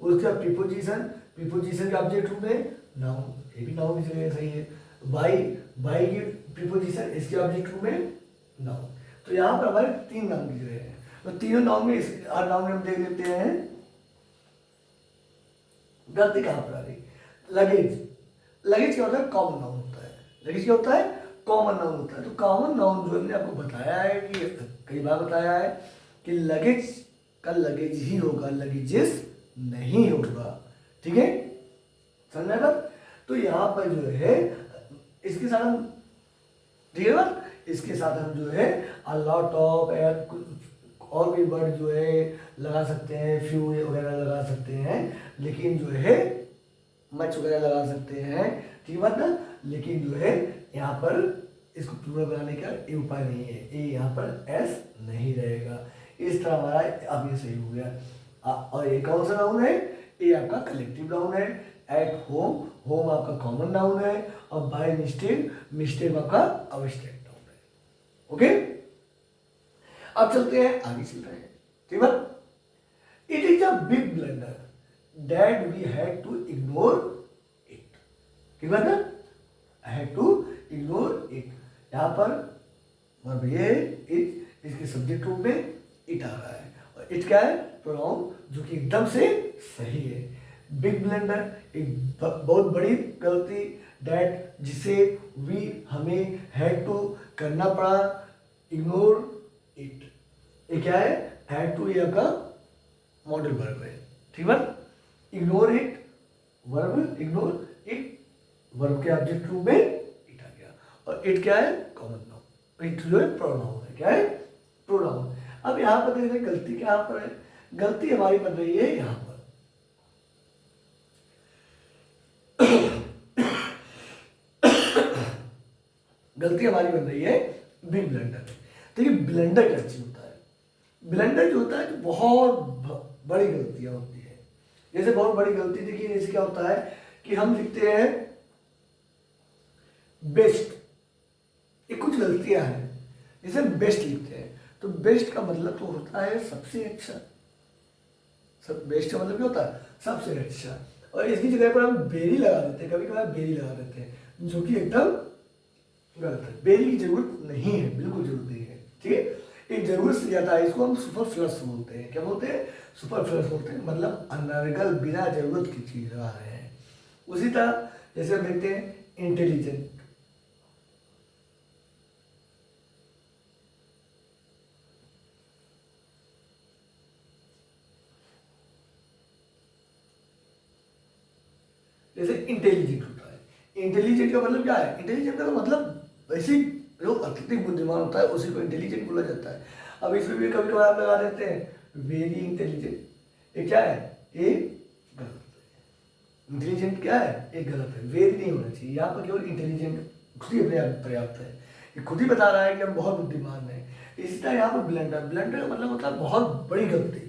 उसका प्रीपोजिशन, प्रीपोजिशन के ऑब्जेक्ट रूप में नाउन, ये भी नाउन की जगह सही है। बाई की प्रीपोजिशन, इसके ऑब्जेक्ट रूप में नाउन। तो यहाँ पर हमारे 3 नाउन की जगह है, तो तीनों नाउन में हर नाउन में हम देख लेते हैं गलती कहाँ पर आ रही। लगेज, लगेज क्या होता है, कॉमन नाउन होता है। लगेज क्या होता है, कॉमन नाउन होता है। तो कॉमन नाउन जो हमने आपको बताया है कि कई बार बताया है कि लगेज का लगेज ही होगा, लगेजेस नहीं होगा, ठीक है, समझ में आया। तो यहाँ पर जो है इसके साथ हम, ठीक है ना, इसके साथ हम जो है अ लॉट ऑफ और भी वर्ड जो है लगा सकते हैं, फ्यू वगैरह लगा सकते हैं, लेकिन जो है मच वगैरह लगा सकते हैं, ठीक बात ना, लेकिन जो है यहाँ पर इसको प्लूरल बनाने का ये उपाय नहीं है, ये यहाँ पर एस नहीं रहेगा। इस तरह हमारा अब ये सही हो गया। और ये कौन सा नाउन है, ये आपका कलेक्टिव नाउन है। एट होम, होम आपका कॉमन नाउन है, और बाय मिस्टेक, मिस्टेक आपका अब्स्ट्रैक्ट नाउन है। ओके, अब चलते हैं, आगे चल रहे हैं, ठीक है। It is a big blunder that we had to ignore it, ठीक है ना, हैड टू इग्नोर इट। यहाँ पर वर्ब ये इट, इसके सब्जेक्ट रूप में इट आ रहा है, और इट क्या है, प्रोनाउन, जो कि एकदम से सही है। बिग ब्लंडर, एक बहुत बड़ी गलती, दैट जिसे वी हमें हैड टू करना पड़ा, इग्नोर इट, ये क्या है, हैड टू, ये आपका मॉडल वर्ब है, ठीक है। Ignore it verb, ignore it verb के ऑब्जेक्ट रूप में इट आ गया, और इट क्या है, कॉमन नाउन, इट जो है प्रोनाउन है, क्या है, प्रोनाउन। अब यहाँ पर देख रहे गलती क्या पर है, गलती हमारी बन रही है यहाँ पर गलती हमारी बन रही है बिग ब्लंडर। देखिए ब्लंडर क्या चीज होता है, ब्लंडर जो होता है तो बहुत बड़ी गलतियां होती है। जैसे बहुत बड़ी गलती देखिए, जैसे क्या होता है कि हम लिखते हैं बेस्ट, ये कुछ गलतियां हैं, जैसे बेस्ट लिखते हैं, तो बेस्ट का मतलब तो होता है सबसे अच्छा, सब बेस्ट का मतलब क्या होता है, सबसे अच्छा, और इसकी जगह पर हम बेरी लगा देते हैं, कभी कभार बेरी लगा देते हैं, जो कि एकदम गलत है। बेरी की जरूरत नहीं है, बिल्कुल जरूरत नहीं है, ठीक है, एक जरूरत से ज्यादा है, इसको हम सुपरफ्लस बोलते हैं। क्या बोलते हैं, सुपरफ्लस बोलते हैं, मतलब अनर्गल, बिना जरूरत की चीज लगा रहे हैं। उसी तरह जैसे हम देखते हैं इंटेलिजेंट, जैसे इंटेलिजेंट होता है। इंटेलिजेंट का मतलब क्या है? इंटेलिजेंट का मतलब वैसे जो अत्यधिक बुद्धिमान होता है उसी को इंटेलिजेंट बोला जाता है। अब इसमें भी कभी कभार आप लगा देते हैं वेरी इंटेलिजेंट, ये क्या है? ये गलत है। इंटेलिजेंट क्या है? ये गलत है, वेरी नहीं होना चाहिए। यहाँ पर केवल इंटेलिजेंट खुद ही अपने आप में पर्याप्त है, ये खुद ही बता रहा है कि हम बहुत बुद्धिमान हैं। इसी तरह यहाँ पर ब्लंडर, ब्लंडर का मतलब होता है बहुत बड़ी गलती,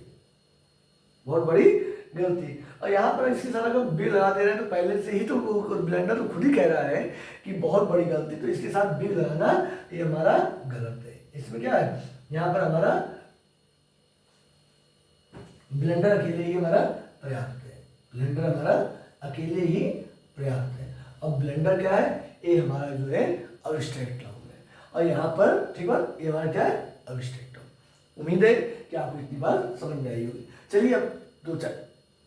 बहुत बड़ी गलती। और यहाँ पर इसके साथ अगर बिग लगा दे रहे हैं तो पहले से ही तो ब्लेंडर तो खुद ही कह रहा है कि बहुत बड़ी गलती, तो इसके साथ बिग लगाना ये हमारा गलत है। इसमें क्या है? यहाँ पर हमारा ब्लेंडर अकेले ही हमारा पर्याप्त है, ब्लेंडर हमारा अकेले ही पर्याप्त है। अब ब्लेंडर क्या है? ये हमारा जो है अब्स्ट्रैक्ट नाउन है। और यहाँ पर ठीक है ये हमारा क्या है? Abstract noun. उम्मीद है कि आपको इतनी बात समझ में आई होगी। चलिए अब दो चार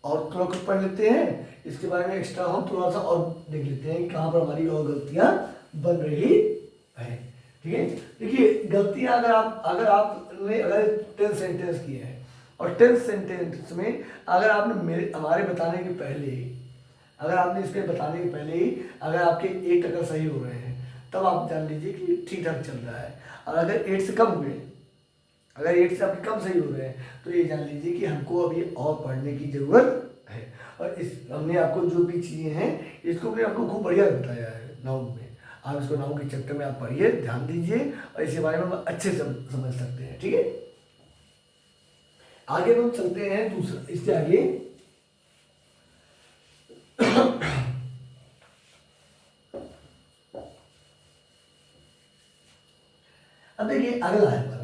और थोड़ा कुछ पढ़ लेते हैं, इसके बारे में एक्स्ट्रा हम थोड़ा सा और देख लेते हैं कि कहाँ पर हमारी और गलतियाँ बन रही है। ठीक है, देखिए गलतियाँ अगर आपने 10 सेंटेंस किए हैं और 10 सेंटेंस में अगर आपने हमारे बताने के पहले ही, अगर आपने इसके बताने के पहले ही अगर आपके 8 अगर सही हो रहे हैं तब आप जान लीजिए कि ठीक ठाक चल रहा है। और अगर 8 से कम हुए, अगर 8 से आपके कम सही हो रहे हैं तो ये जान लीजिए कि हमको अभी और पढ़ने की ज़रूरत है। और इस हमने आपको जो भी चीज़ें हैं इसको भी आपको खूब बढ़िया बताया है नाउन में। आप इसको नाउन के चैप्टर में आप पढ़िए, ध्यान दीजिए और इसके बारे में हम अच्छे से समझ सकते हैं। ठीक है, आगे हम चलते हैं दूसरा, इससे आगे अब देखिए अगला है हमारा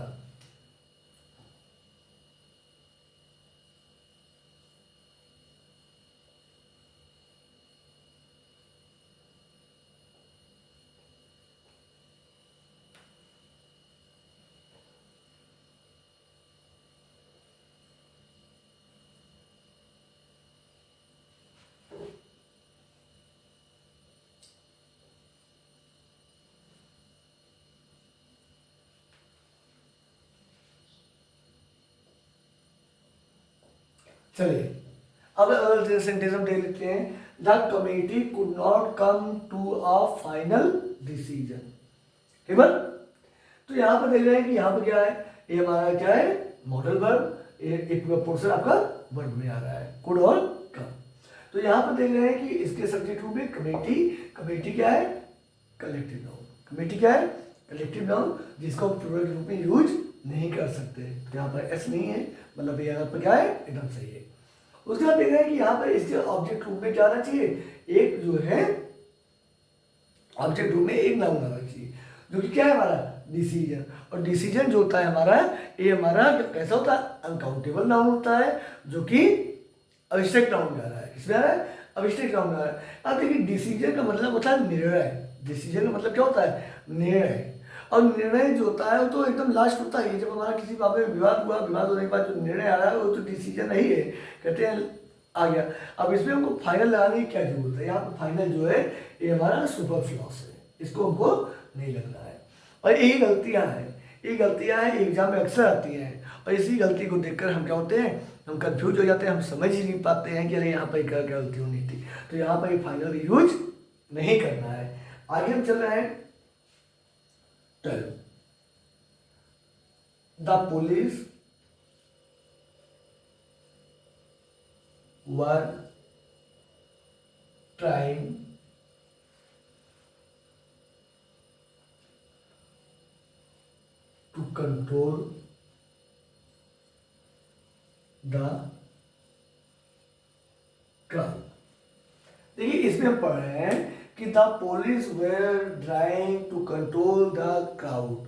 चलिए अब अगला सेंटेंस हम देख लेते हैं। The committee could not come to a final decision. ठीक है, तो यहाँ पर देख रहे हैं कि यहाँ पर क्या है? ये हमारा क्या है? मॉडल वर्ब, एक पोर्शन आपका वर्ब में आ रहा है, कुड और कम। तो यहाँ पर देख रहे हैं कि इसके सब्जेक्ट रूप में कमेटी, कमेटी क्या है? Collective noun. कमेटी क्या है? कलेक्टिव नाउन, जिसको प्लूरल के रूप में यूज नहीं कर सकते। तो यहाँ पर एस नहीं है, मतलब ये यहाँ पर क्या है? एकदम सही है। उसके बाद देख रहे हैं कि यहाँ पर इसके ऑब्जेक्ट रूप में क्या आना चाहिए? एक जो है ऑब्जेक्ट रूप में एक नाउन आना चाहिए, जो कि क्या है हमारा? डिसीजन। और डिसीजन जो होता है हमारा, ये हमारा कैसा होता है? अनकाउंटेबल नाउन होता है, जो कि अब्स्ट्रैक्ट नाउन में आ रहा है। किसमें आ रहा है? अब्स्ट्रैक्ट नाउन में आ रहा है। अब देखिए डिसीजन का मतलब होता है निर्णय। डिसीजन का मतलब क्या होता है? निर्णय। और निर्णय जो होता है वो तो एकदम लास्ट होता है, जब हमारा किसी मामले में विवाद हुआ, विवाद होने के बाद जो निर्णय आ रहा है वो तो डिसीजन नहीं है, कहते हैं आ गया। अब इसमें हमको फाइनल लगाने की क्या जरूरत है? यहाँ पर फाइनल जो है ये हमारा सुपरफ्लूअस है, इसको हमको नहीं लगना है। और यही गलतियाँ हैं, ये गलतियाँ हैं एग्जाम में अक्सर आती हैं। और इसी गलती को देखकर हम क्या होते हैं? हम कंफ्यूज हो जाते हैं, हम समझ ही नहीं पाते हैं कि अरे यहाँ पर क्या गलती होनी थी। तो यहाँ पर ये फाइनल यूज नहीं करना है। आगे हम चल रहे हैं 12। The police were trying to control the crowd. देखिए इसमें हम पढ़ रहे हैं कि the police were trying to control the crowd.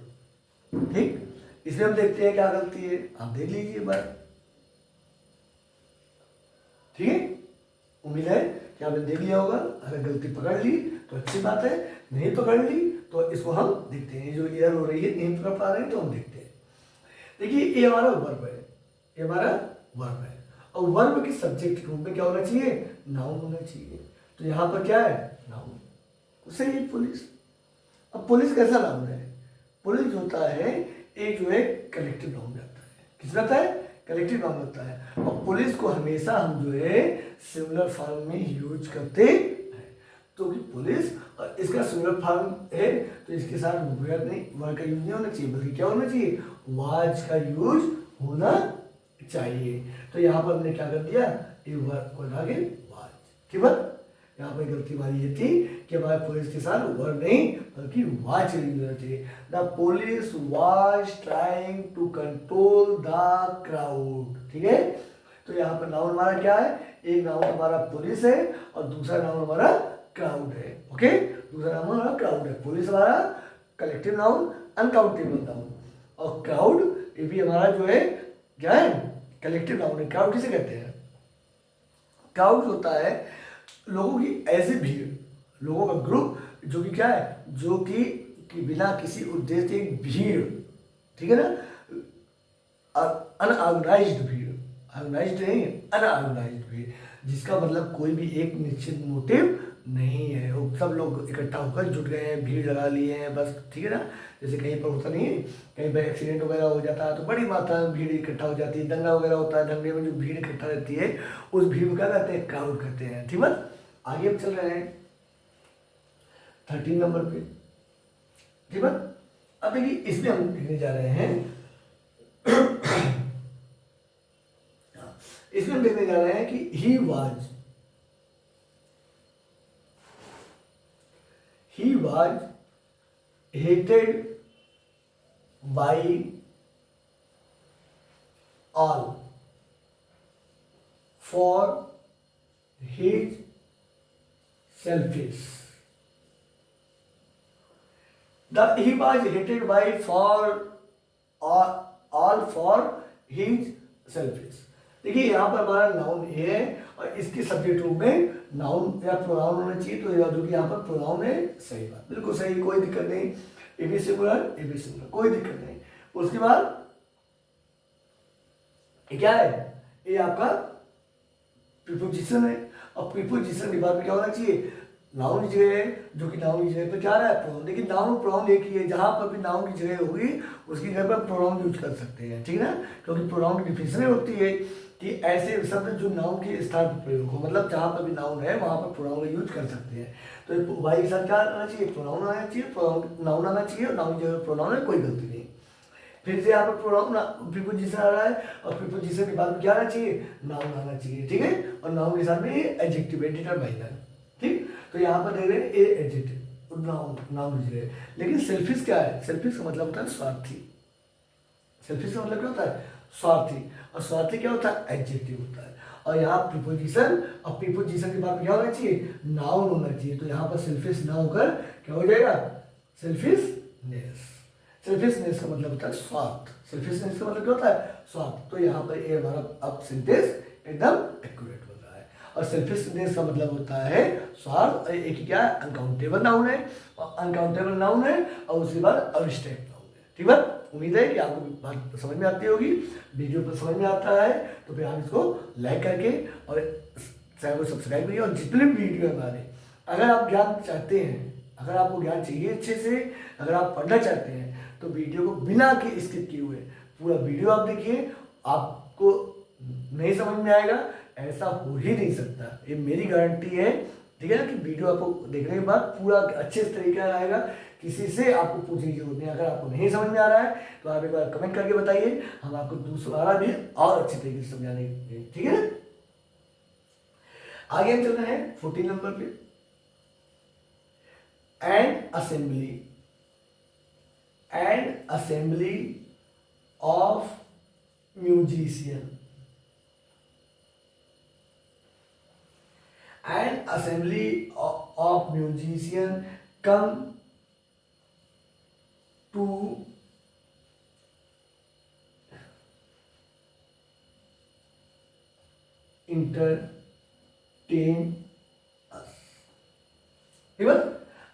ठीक, इसमें हम देखते हैं क्या गलती है, आप देख लीजिए एक बार। ठीक है, उम्मीद है कि आपने देख लिया होगा। अगर गलती पकड़ ली तो अच्छी बात है, नहीं पकड़ ली तो इसको हम देखते हैं। जो एरर हो रही है नहीं पकड़ पा रहे हैं तो हम देखते हैं। देखिए ये हमारा वर्ब है, ये हमारा वर्ब है। और वर्ब के सब्जेक्ट रूप में क्या होना चाहिए? नाउन होना चाहिए। तो यहाँ पर क्या है? नाउन। सही है, पुलिस। अब पुलिस कैसा नाउन है? पुलिस होता है एक जो है कलेक्टिव नाउन आता है। किस में आता है? कलेक्टिव नाउन होता है। और पुलिस को हमेशा हम जो है सिंगुलर फॉर्म में यूज करते हैं। तो कि पुलिस और इसका सिंगुलर फॉर्म है तो इसके साथ वेयर नहीं, वर्ड का यूज नहीं होना चाहिए, बल्कि क्या होना चाहिए, वाज का यूज होना चाहिए। तो यहाँ पर हमने क्या कर दिया, ये वर्ड को लगा के वाज, ठीक है। यहाँ पर गलती हमारी ये थी कि हमारे पुलिस के साथ वर्ड नहीं बल्कि वाज यूज होना चाहिए। The police was trying to control the crowd, ठीक है। तो यहाँ पर नाउन हमारा क्या है, एक नाउन हमारा पुलिस है और दूसरा नाउन हमारा क्राउड है। ओके, दूसरा नाउन हमारा क्राउड है। पुलिस हमारा कलेक्टिव नाउन, अनकाउंटेबल नाउन, और क्राउड ये भी हमारा जो है क्या है, कलेक्टिव नाउन है। क्राउड किसे कहते हैं, क्राउड होता है लोगों की ऐसी भीड़, लोगों का ग्रुप जो कि क्या है, जो कि बिना किसी उद्देश्य के एक भीड़, ठीक है ना, अनऑर्गेनाइज्ड भीड़, ऑर्गेनाइज्ड नहीं, अनऑर्गेनाइज्ड भीड़, जिसका मतलब कोई भी एक निश्चित मोटिव नहीं है, वो सब लोग इकट्ठा होकर जुट गए हैं, भीड़ लगा लिए हैं बस, ठीक है ना। जैसे कहीं पर होता नहीं है, कहीं पर एक्सीडेंट वगैरह हो जाता है तो बड़ी मात्रा में भीड़ इकट्ठा हो जाती है, दंगा वगैरह होता है, दंगे में जो भीड़ इकट्ठा रहती है उस भीड़ को क्या कहते हैं, क्राउड कहते हैं, ठीक है। आगे हम चल रहे हैं 13 नंबर पे, ठीक है। अब देखिए इसमें हम लिखने जा रहे हैं इसमें हम लिखने जा रहे हैं कि ही was hated by all for his selfish. He was hated by all for his selfish. देखिए यहाँ पर हमारा नाउन है और इसके सब्जेक्ट रूप में नाउन या प्रोनाउन होना चाहिए, तो जो कि यहाँ पर प्रोनाउन है, सही बात, बिल्कुल सही, कोई दिक्कत नहीं, ए बी सिंगुलर, कोई दिक्कत नहीं। उसके बाद क्या है, ये आपका प्रीपोजिशन है, और प्रीपोजिशन के बाद में क्या होना चाहिए, नाउन की जगह, जो कि नाउन की जगह पर क्या रहा है, प्रोनाउन। लेकिन नाउन प्रोनाउन एक ही है, जहाँ पर भी नाउन की जगह होगी उसकी जगह पर प्रोनाउन यूज कर सकते हैं, ठीक है ना, क्योंकि प्रोनाउन की डिफिनेशन होती है कि ऐसे शब्द जो नाउन के स्थान पर प्रयोग हो, मतलब जहाँ पर भी नाउन है वहाँ पर प्रोनाउन का यूज कर सकते हैं। तो वाई के साथ क्या आना चाहिए, प्रोनाउन आना चाहिए, नाउन आना चाहिए, और नाउन की जगह प्रोनाउन है, कोई गलती नहीं। फिर से यहाँ पर प्रोनाउन प्रीपोजिशन आ रहा है और प्रीपोजिशन के बाद में क्या आना चाहिए, नाउन आना चाहिए, ठीक है। और नाउन के साथ में एडजेक्टिव, डिटरमाइनर, ठीक। तो यहाँ पर देख रहे हैं ए एडजेक्टिव, नाउन यूज रहे, लेकिन सेल्फिश क्या है, सेल्फिश का मतलब होता है स्वार्थी, सेल्फिश का मतलब क्या होता है, स्वार्थी, और स्वार्थी क्या होता है, एडजेक्टिव होता है। और यहाँ प्रीपोजिशन, और प्रीपोजिशन के बाद में क्या होना चाहिए, नाउन होना चाहिए, तो यहाँ पर सेल्फिश ना होकर क्या हो जाएगा, सेल्फिशनेस। सेल्फिशनेस का मतलब होता है स्वार्थ, सेल्फिशनेस का मतलब क्या होता है, स्वार्थ। तो यहाँ पर ये हमारा अब सेंटेंस एकदम एक्यूरेट होता है। और सेल्फिशनेस का मतलब होता है स्वार्थ, एक ही क्या है, अनकाउंटेबल नाउन है, और अनकाउंटेबल नाउन है, और उसके बाद अब्स्ट्रैक्ट नाउन है, ठीक है। उम्मीद है कि आपको बात समझ में आती होगी, वीडियो पर समझ में आता है तो फिर आप इसको लाइक करके और चैनल को सब्सक्राइब करिए। और जितने भी वीडियो हमारे, अगर आप ज्ञान चाहते हैं, अगर आपको ज्ञान चाहिए अच्छे से, अगर आप पढ़ना चाहते हैं तो वीडियो को बिना के स्किप किए हुए पूरा वीडियो आप देखिए, आपको नहीं समझ में आएगा ऐसा हो ही नहीं सकता, ये मेरी गारंटी है, ठीक है ना। कि वीडियो आपको देखने के बाद पूरा अच्छे तरीके से आएगा, किसी से आपको पूछने की जरूरत नहीं। अगर आपको नहीं समझ में आ रहा है तो आप एक बार कमेंट करके बताइए, हम आपको दूसरा भी और अच्छे तरीके से समझाने, ठीक है ना। आगे हम चल रहे हैं 14 नंबर पे, and assembly of musician, an assembly of musicians come to entertain us, ठीक है।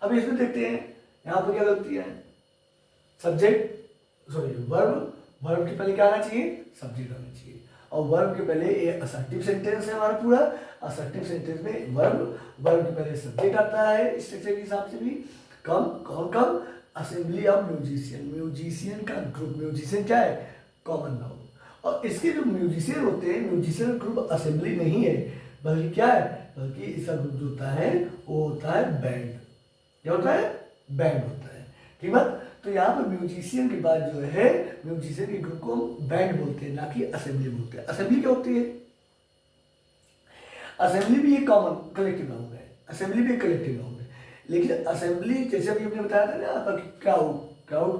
अब इसमें देखते हैं यहाँ पर क्या गलती है, सब्जेक्ट वर्ब के पहले क्या आना चाहिए, सब्जेक्ट आना चाहिए, और वर्ब के पहले ये असर्टिव सेंटेंस है हमारा पूरा, असर्टिव सेंटेंस में वर्ब के पहले सब्जेक्ट आता है स्ट्रक्चर के हिसाब से भी। असेंबली ऑफ म्यूजिशियन, म्यूजिशियन का ग्रुप, म्यूजिशियन क्या है, कॉमन नाउन, और इसके जो म्यूजिशियन होते हैं, म्यूजिशियन ग्रुप असेंबली नहीं है, बल्कि क्या है, बल्कि इसका ग्रुप जो होता है वो होता है बैंड। क्या होता है? बैंड होता है। ठीक है, तो यहाँ पर म्यूजिशियन के बाद जो है म्यूजिशियन के ग्रुप को हम बैंड बोलते हैं, ना कि असेंबली बोलते हैं। असेंबली क्या होती है? असेंबली भी एक कॉमन कलेक्टिव नाउन है, असेंबली भी एक कलेक्टिव नाउन है, लेकिन असेंबली जैसे अभी हमने बताया था ना यहाँ पर क्राउड, क्राउड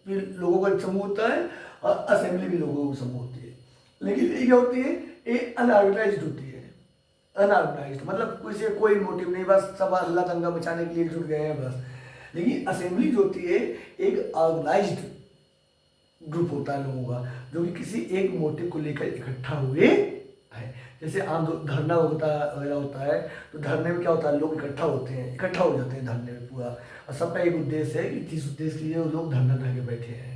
भी लोगों का एक समूह होता है और असेंबली भी लोगों का समूह होती है। लेकिन ये क्या होती है? ये अनऑर्गेनाइज्ड होती है। अनऑर्गेनाइज्ड मतलब कोई मोटिव नहीं, बस सब हल्ला दंगा मचाने के लिए जुट गए हैं बस। लेकिन असेंबली जो होती है एक ऑर्गेनाइज्ड ग्रुप होता है लोगों का, जो कि किसी एक मोटिव को लेकर इकट्ठा हुए है। जैसे आम धरना वगैरह होता है, तो धरने में क्या होता है, लोग इकट्ठा होते हैं, इकट्ठा हो जाते हैं धरने में पूरा, और सबका एक उद्देश्य है कि जिस उद्देश्य के लिए वो लोग धरना करके बैठे हैं।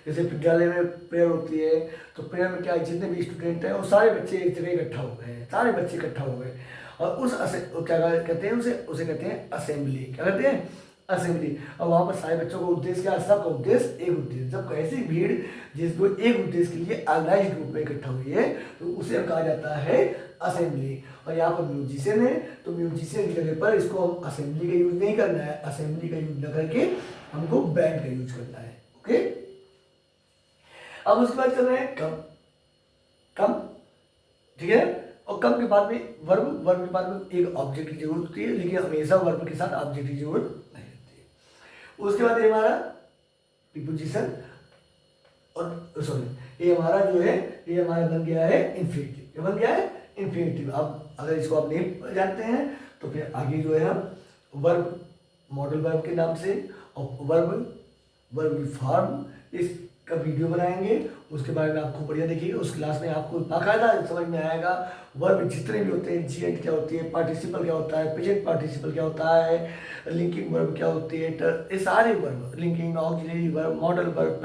जैसे विद्यालय में प्रेयर होती है, तो प्रेयर में क्या जितने भी स्टूडेंट हैं वो सारे बच्चे एक जगह इकट्ठा हो गए हैं, सारे बच्चे इकट्ठा हो गए, और क्या कहते हैं उसे कहते हैं असेंबली। क्या कहते हैं? असेंबली। और वहाँ पर सारे बच्चों का उद्देश्य क्या है? सबका उद्देश्य एक उद्देश्य। जब ऐसी भीड़ जिसको एक उद्देश्य के लिए ऑर्गेनाइज्ड ग्रुप में इकट्ठा हुई है, तो उसे कहा जाता है असेंबली। और यहाँ पर म्यूजिशियन है, तो म्यूजिशियन की जगह पर इसको हम असेंबली का यूज नहीं करना है, असेंबली का यूज न करके हमको बैंड का यूज करना है। ओके, अब उसके बाद चल रहे हैं कम। कम, ठीक है, और कम के बाद में वर्ब, वर्ब के बाद में एक ऑब्जेक्ट की जरूरत होती है, लेकिन हमेशा वर्ब के साथ ऑब्जेक्ट की जरूरत नहीं होती है। उसके बाद ये हमारा प्रीपोजिशन, और सॉरी ये हमारा जो है ये हमारा बन गया है इन्फिनिटिव। ये बन गया है इन्फिनिटिव। अब अगर इसको आप नहीं जानते हैं तो फिर आगे जो है हम वर्ब, मॉडल वर्ब के नाम से, और वर्ब फॉर्म इसका वीडियो बनाएंगे, उसके बारे में आपको बढ़िया देखिए। उस क्लास में आपको बाकायदा समझ में आएगा वर्ब जितने भी होते हैं, जेंट क्या होती है, पार्टिसिपल क्या होता है, प्रेजेंट पार्टिसिपल क्या होता है, लिंकिंग वर्ब क्या होती है, ये सारे verb, linking, auxiliary verb, modal verb,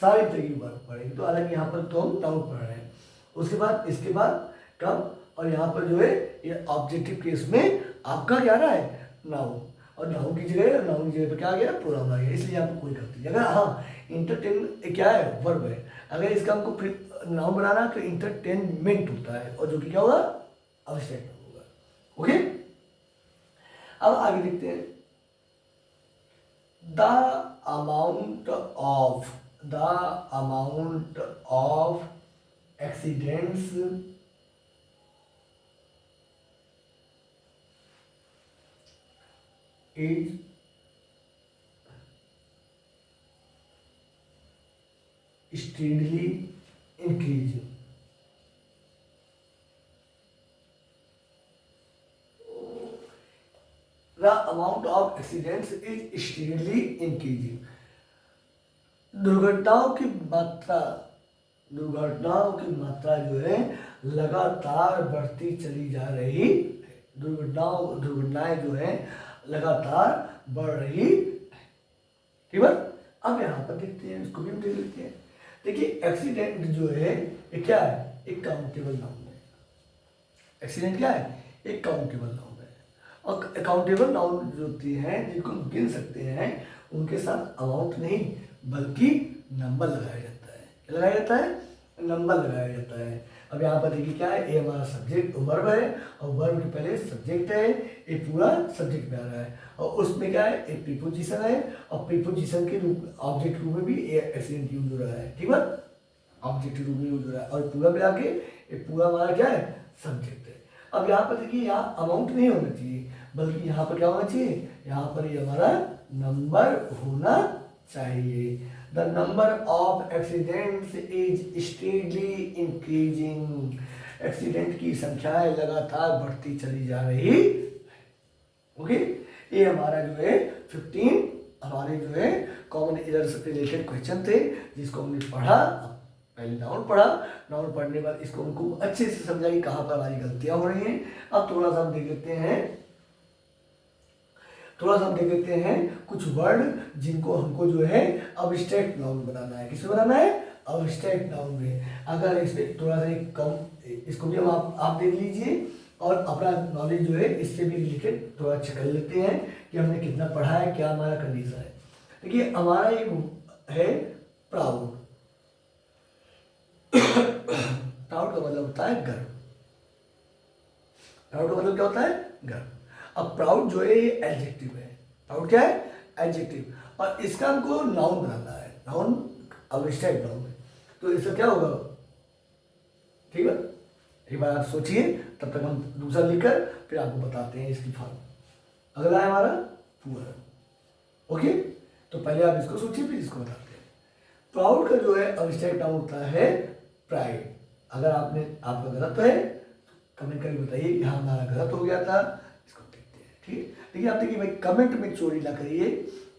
सारे तरह की वर्ब पढ़ेंगे। तो हालांकि यहाँ पर तो हम नाउन पढ़ रहे हैं। उसके बाद इसके बाद कम, और यहाँ पर जो है ये ऑब्जेक्टिव केस में आपका क्या रहा है? नाउन, और नाउन की जगह पर क्या आ गया? प्रोनाउन आ गया, इसलिए आपको कोई गलती। अगर हाँ इंटरटेन क्या है? वर्ब है। अगर इसका हमको नाउन बनाना तो इंटरटेनमेंट होता है, और जो कि क्या होगा? अब्स्ट्रैक्ट होगा। ओके, अब आगे देखते हैं। The amount of accidents is steadily increasing. The amount of accidents is steadily increasing. दुर्घटनाओं की मात्रा जो है लगातार बढ़ती चली जा रही है। दुर्घटनाएं जो है लगातार बढ़ रही है। ठीक है, अब यहाँ पर देखते हैं, इसको भी देख लेते हैं। देखिए एक्सीडेंट जो है ये क्या है? एक काउंटेबल नाउन है। एक्सीडेंट क्या है? एक काउंटेबल नाउन है। और अकाउंटेबल नाउन जो होती हैं जिनको हम गिन सकते हैं, उनके साथ अमाउंट नहीं बल्कि नंबर लगाया जाता है। क्या लगाया जाता है? नंबर लगाया जाता है। अब यहाँ पर देखिए क्या है, ये हमारा सब्जेक्ट वर्ब है, और वर्ब के पहले सब्जेक्ट है, ये पूरा सब्जेक्ट में आ रहा है, और उसमें क्या है? एक प्रीपोजिशन है, और प्रीपोजिशन के रूप ऑब्जेक्ट रूप में भी एक्सीडेंट यूज हो रहा है। ठीक है, ऑब्जेक्ट रूप में यूज हो रहा है, और पूरा मिला के ये पूरा हमारा क्या है? सब्जेक्ट है। अब यहाँ पर देखिए यहाँ अमाउंट नहीं होना चाहिए, बल्कि यहाँ पर क्या होना चाहिए? यहाँ पर ये हमारा नंबर होना चाहिए। The number of accidents is steadily increasing. Accident की संख्याएं लगातार बढ़ती चली जा रही है। ओके, ये हमारा जो है 15 हमारे जो है कॉमन एरर से रिलेटेड क्वेश्चन थे, जिसको हमने पढ़ा। पहले नाउन पढ़ा, नाउन पढ़ने के बाद इसको हमको अच्छे से समझा कि कहाँ पर हमारी गलतियां हो रही हैं। अब थोड़ा सा हम देख लेते हैं कुछ वर्ड जिनको हमको जो है अब्स्ट्रैक्ट नाउन बनाना है। किसमें बनाना है? अब्स्ट्रैक्ट नाउन में। अगर इसमें थोड़ा सा कम, इसको भी हम आप देख लीजिए, और अपना नॉलेज जो है इससे भी रिलेटेड थोड़ा अच्छा कर लेते हैं कि हमने कितना पढ़ा है, क्या हमारा कंडीशन है। देखिए हमारा एक है प्राउड। प्राउड का मतलब होता है गर्व। प्राउड का मतलब क्या होता है? गर्व। अब प्राउड जो है ये एडजेक्टिव है। प्राउड क्या है? एडजेक्टिव। और इसका हमको नाउन बनाना है। नाउन अविष्टक नाउन है, तो इसका क्या होगा? ठीक है, एक बार आप सोचिए, तब तक हम दूसरा लिखकर फिर आपको बताते हैं इसकी फॉर्म। अगला है हमारा पुअर। ओके, तो पहले आप इसको सोचिए फिर इसको बताते हैं। प्राउड का जो है अविष्टक नाउन होता है प्राइड। अगर आपका गलत है कमेंट करके बताइए कि हाँ हमारा गलत हो गया था। इसको देखते हैं। ठीक, देखिए आप देखिए भाई, कमेंट में चोरी ना करिए,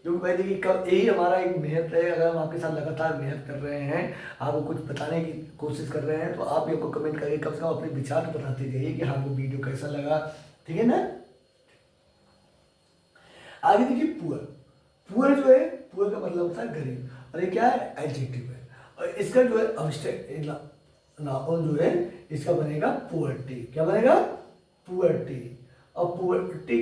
क्योंकि भाई देखिए यही हमारा एक मेहनत है। अगर हम आपके साथ लगातार मेहनत कर रहे हैं, आपको कुछ बताने की कोशिश कर रहे हैं, तो आप हमको कमेंट करिए, कम से कम अपने विचार तो बताते जाइए कि हमको वीडियो कैसा लगा। ठीक है ना? आगे देखिए पुअर। पुअर जो है, पुअर का मतलब होता है गरीब, और ये क्या है? एडजेक्टिव है। और इसका जो है अविष्टक नाउन जो है इसका बनेगा पुअर्टी। क्या बनेगा? पुअर्टी। और पुअर्टी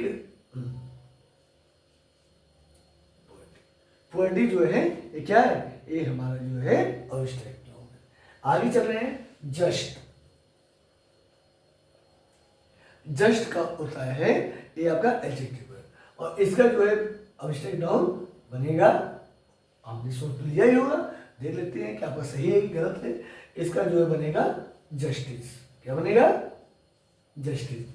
पुअर्टी जो है ये क्या है? ये हमारा जो है अविष्टक नाउन है। आगे चल रहे हैं जस्ट। जस्ट का होता है ये आपका एडजेक्टिव है, और इसका जो है अविष्टक नाउन बनेगा, आपने सोच लिया ही होगा, देख लेते हैं कि आपका सही है कि गलत है। इसका जो है बनेगा जस्टिस। क्या बनेगा? जस्टिस।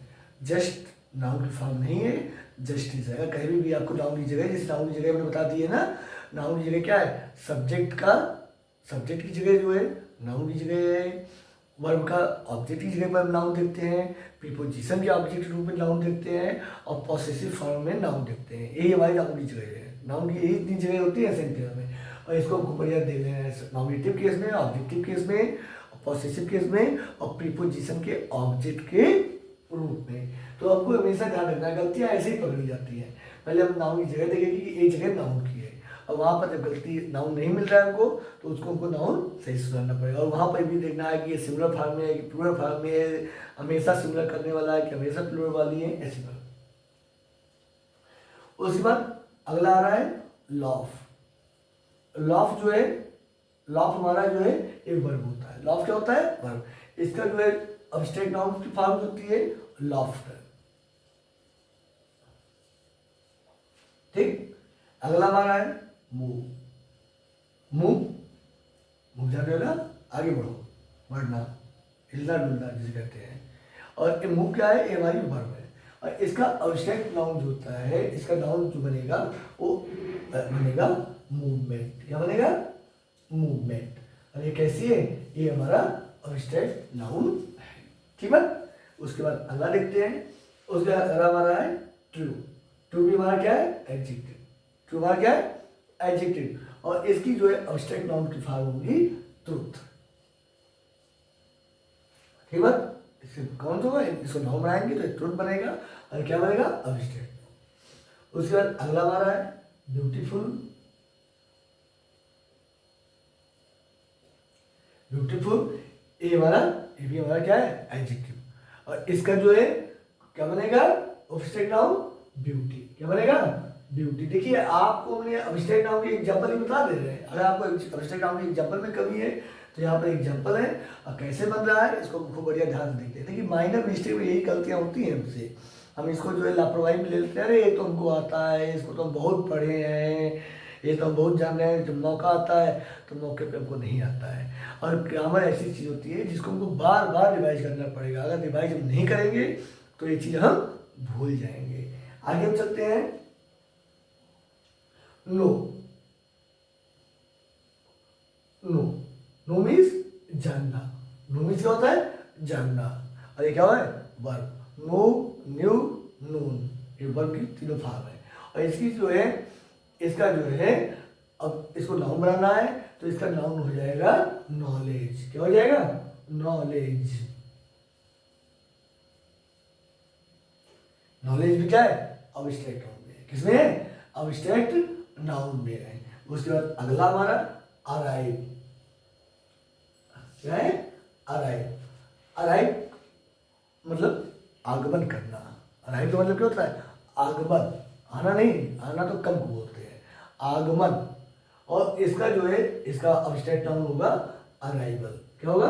जस्ट नाउन की फॉर्म नहीं है, जस्टिस है। कहीं भी आपको नाउन की जगह, जिस नाउन की जगह मैंने बता दी है ना, नाउन की जगह क्या है? सब्जेक्ट की जगह जो है नाउन की जगह है, वर्ब का ऑब्जेक्ट की जगह पर नाउन देखते हैं, प्रीपोजिशन के ऑब्जेक्ट के रूप में नाउन देखते हैं, और पॉसेसिव फॉर्म में नाउन देखते हैं। यही हमारी नाउन की जगह है। नाउन की यही 3 जगह होती है सेंटेंस में, और इसको हमको बढ़िया देख लेना है। नॉमिनेटिव केस में, ऑब्जेक्टिव केस में, पॉसेसिव केस में, और प्रीपोजिशन के ऑब्जेक्ट के रूप में। तो आपको हमेशा ध्यान रखना है, गलतियाँ ऐसे ही पकड़ी जाती हैं। पहले हम नाउन की जगह देखेंगे कि ये जगह नाउन की है, और वहाँ पर जब गलती नाउन नहीं मिल रहा है हमको, तो उसको हमको नाउन सही सुधारना पड़ेगा। और वहाँ पर भी देखना है कि ये सिंगुलर फॉर्म में है कि प्लूरल फॉर्म में है, हमेशा सिंगुलर करने वाला है कि हमेशा प्लूरल वाली है, ऐसी बात। उसके बाद अगला आ रहा है लॉफ। लॉफ जो है, लॉफ हमारा जो है एक वर्ब होता है। लॉफ क्या होता है? वर्ब। इसका जो है अब्स्ट्रैक्ट नाउन की फॉर्म होती है लॉफ्टर। ठीक, अगला हमारा है मूव। मूव, मूव जाने वाला, आगे बढ़ो, बढ़ना, हिलना डुलना जिसे कहते हैं। और ये मूव क्या है? ये हमारी वर्ब है। और इसका अब्स्ट्रैक्ट नाउन जो होता है, इसका नाउन जो बनेगा वो बनेगा मूवमेंट। क्या बनेगा? मूवमेंट। और ये कैसी है? ये हमारा अब्स्ट्रैक्ट नाउन है। ठीक है, उसके बाद अगला देखते हैं। उसके बाद अगला हमारा है ट्रू। ट्रू भी हमारा क्या है? एडजेक्टिव। ट्रू हमारा क्या है? एडजेक्टिव। और इसकी जो है अब्स्ट्रैक्ट नाउन की फॉर्म होगी ट्रूथ। ठीक है, इससे कौन सा होगा? इसको नाउन बनाएंगे तो ट्रूथ बनेगा, और क्या बनेगा? अब्स्ट्रैक्ट। उसके बाद अगला हमारा है ब्यूटीफुल। ब्यूटीफुल ये भी हमारा क्या है? एडजेक्टिव। और इसका जो है क्या बनेगा? Abstract noun beauty. क्या बनेगा? ब्यूटी। देखिए आपको हमने अब्स्ट्रैक्ट नाउन की एग्जांपल ही बता दे रहे हैं। अगर आपको अब्स्ट्रैक्ट नाउन की एग्जांपल में कमी है तो यहाँ पर एग्जांपल है, और कैसे बन रहा है इसको खूब बढ़िया ध्यान से देखते हैं। देखिए माइनर मिस्टेक में यही गलतियाँ होती हैं हमसे, हम इसको जो है लापरवाही में ले लेते हैं। अरे ये तो हमको आता है, इसको तो हम बहुत पढ़े हैं, ये तो हम बहुत जान रहे हैं। जब मौका आता है तो मौके पे हमको नहीं आता है। और ग्रामर ऐसी चीज़ होती है जिसको हमको बार बार रिवाइज करना पड़ेगा। अगर रिवाइज हम नहीं करेंगे तो ये चीज़ हम भूल जाएंगे। आगे हम चलते हैं नो। नो, नो मीन्स जानना। नो मीन्स क्या होता है? जानना। और ये क्या है? वर्ब। नो, न्यू, नून, ये वर्ब की तीनों फॉर्म है। और इसकी जो है, इसका जो है, अब इसको नाउन बनाना है तो इसका नाउन हो जाएगा नॉलेज। क्या हो जाएगा? नॉलेज। नॉलेज भी क्या है? अब्स्ट्रैक्ट नाउन में। किसमें है? अब्स्ट्रैक्ट नाउन में है। उसके बाद अगला हमारा अराइव। क्या है? अराइव। अराइव मतलब आगमन करना। अराइव का मतलब क्या होता है? आगमन। आना नहीं, आना तो कम को बोलते हैं, आगमन। और इसका जो है, इसका अब्स्ट्रैक्ट नाउन होगा अराइवल। क्या होगा,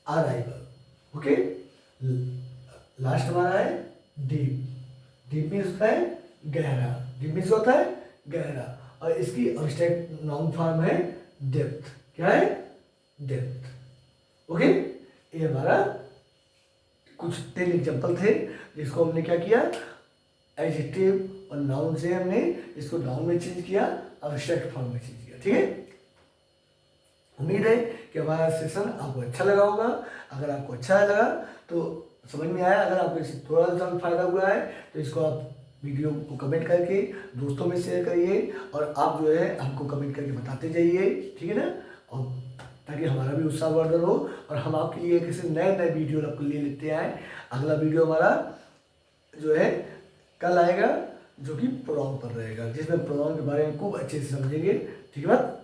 अराइवल। ओके, लास्ट हमारा है डीप। डीप मीन्स होता है गहरा, डीप मीन्स होता है गहरा, और इसकी अब्स्ट्रैक्ट नाउन फॉर्म है डेप्थ। क्या है, डेप्थ। ओके, ये हमारा कुछ 10 एग्जाम्पल थे जिसको हमने क्या किया, एडजेक्टिव और नाउन से हमने इसको नाउन में चेंज किया, अब्स्ट्रैक्ट फॉर्म में चेंज किया। ठीक है, उम्मीद है कि हमारा सेशन आपको अच्छा लगा होगा। अगर आपको अच्छा लगा तो समझ में आया, अगर आपको इससे थोड़ा सा फायदा हुआ है तो इसको आप वीडियो को कमेंट करके दोस्तों में शेयर करिए, और आप जो है हमको कमेंट करके बताते जाइए। ठीक है ना, और ताकि हमारा भी उत्साहवर्धन हो और हम आपके लिए किसी नए नए वीडियो आपको ले लेते आए। अगला वीडियो हमारा जो है कल आएगा, जो कि प्रोनाउन पर रहेगा, जिसमें प्रोनाउन के बारे में खूब अच्छे से समझेंगे। ठीक है बात।